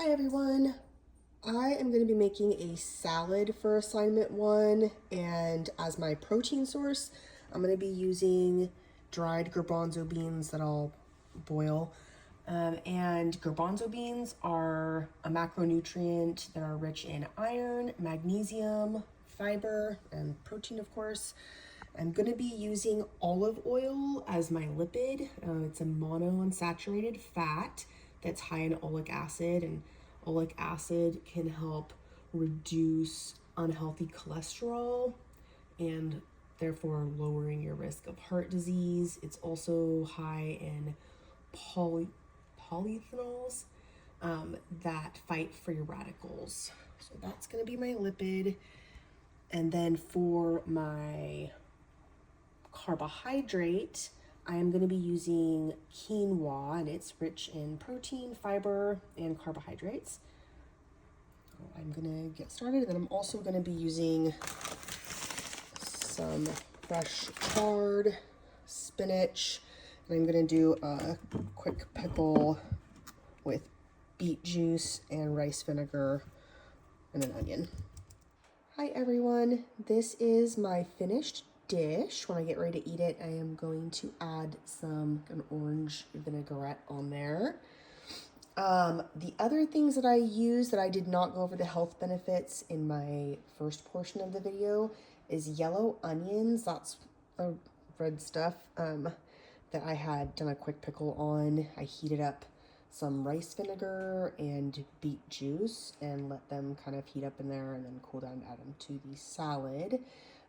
Hi everyone. I am going to be making a salad for assignment 1, and as my protein source, I'm going to be using dried garbanzo beans that I'll boil. And garbanzo beans are a macronutrient that are rich in iron, magnesium, fiber, and protein, of course. I'm going to be using olive oil as my lipid. It's a monounsaturated fat that's high in oleic acid, and oleic acid can help reduce unhealthy cholesterol and therefore lowering your risk of heart disease. It's also high in polyphenols that fight free radicals. So that's going to be my lipid. And then for my carbohydrate, I am going to be using quinoa, and it's rich in protein, fiber, and carbohydrates. So I'm going to get started, and I'm also going to be using some fresh chard, spinach, and I'm going to do a quick pickle with beet juice and rice vinegar and an onion. Hi everyone, this is my finished dish. When I get ready to eat it, I am going to add an orange vinaigrette on there. The other things that I use that I did not go over the health benefits in my first portion of the video is yellow onions. That's the red stuff that I had done a quick pickle on. I heated up some rice vinegar and beet juice and let them kind of heat up in there and then cool down and add them to the salad.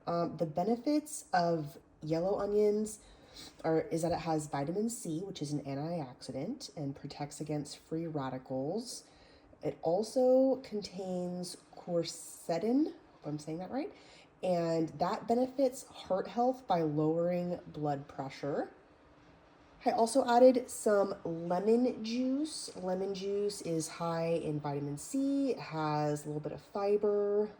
The benefits of yellow onions is that it has vitamin C, which is an antioxidant and protects against free radicals. It also contains quercetin, if I'm saying that right, and that benefits heart health by lowering blood pressure. I also added some lemon juice. Lemon juice is high in vitamin C, it has a little bit of fiber,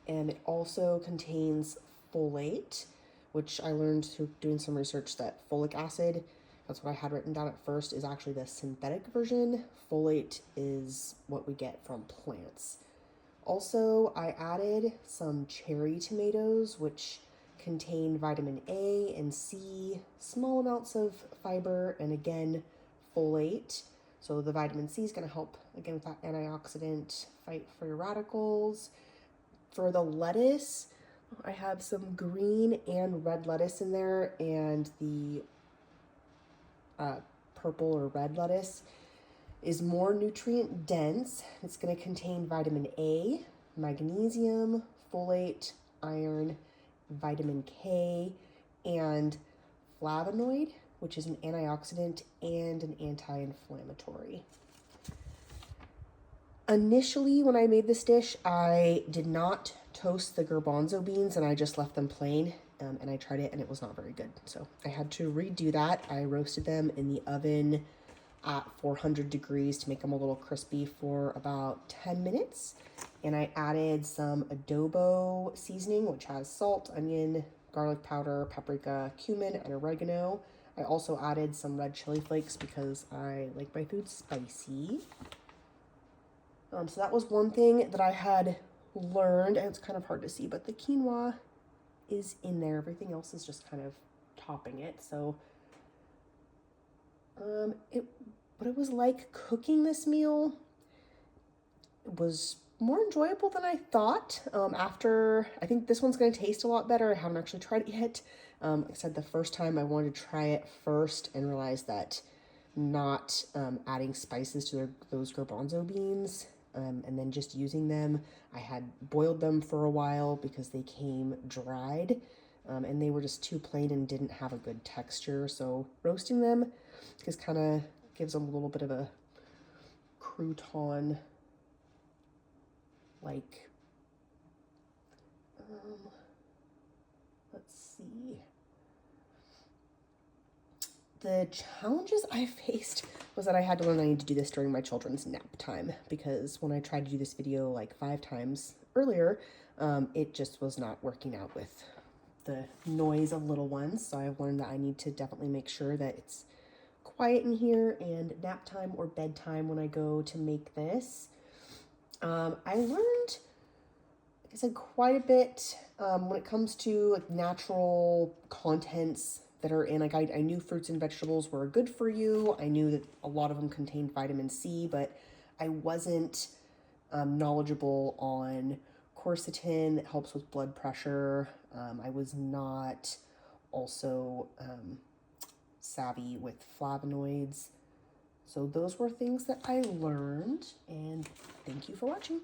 and it also contains folate, which I learned through doing some research that folic acid, that's what I had written down at first, is actually the synthetic version. Folate is what we get from plants. Also, I added some cherry tomatoes, which contain vitamin A and C, small amounts of fiber, and again, folate. So the vitamin C is going to help, again, with that antioxidant, fight free radicals. For the lettuce, I have some green and red lettuce in there, and the purple or red lettuce is more nutrient dense. It's going to contain vitamin A, magnesium, folate, iron, vitamin K, and flavonoid, which is an antioxidant and an anti-inflammatory. Initially, when I made this dish, I did not toast the garbanzo beans and I just left them plain, and I tried it and it was not very good. So I had to redo that. I roasted them in the oven at 400 degrees to make them a little crispy for about 10 minutes. And I added some adobo seasoning, which has salt, onion, garlic powder, paprika, cumin, and oregano. I also added some red chili flakes because I like my food spicy. So that was one thing that I had learned, and it's kind of hard to see, but the quinoa is in there. Everything else is just kind of topping it. So what it was like cooking this meal, it was more enjoyable than I thought. I think this one's going to taste a lot better. I haven't actually tried it yet. Like I said, the first time I wanted to try it first and realized that not adding spices to those garbanzo beans and then just using them. I had boiled them for a while because they came dried, and they were just too plain and didn't have a good texture. So roasting them just kind of gives them a little bit of a crouton like, let's see. The challenges I faced was that I had to learn I need to do this during my children's nap time, because when I tried to do this video like 5 times earlier, it just was not working out with the noise of little ones. So I've learned that I need to definitely make sure that it's quiet in here and nap time or bedtime when I go to make this. I learned, like I said, quite a bit when it comes to like natural contents that are in. Like I knew fruits and vegetables were good for you. I knew that a lot of them contained vitamin C, but I wasn't knowledgeable on quercetin that helps with blood pressure. I was not also savvy with flavonoids. So those were things that I learned, and thank you for watching.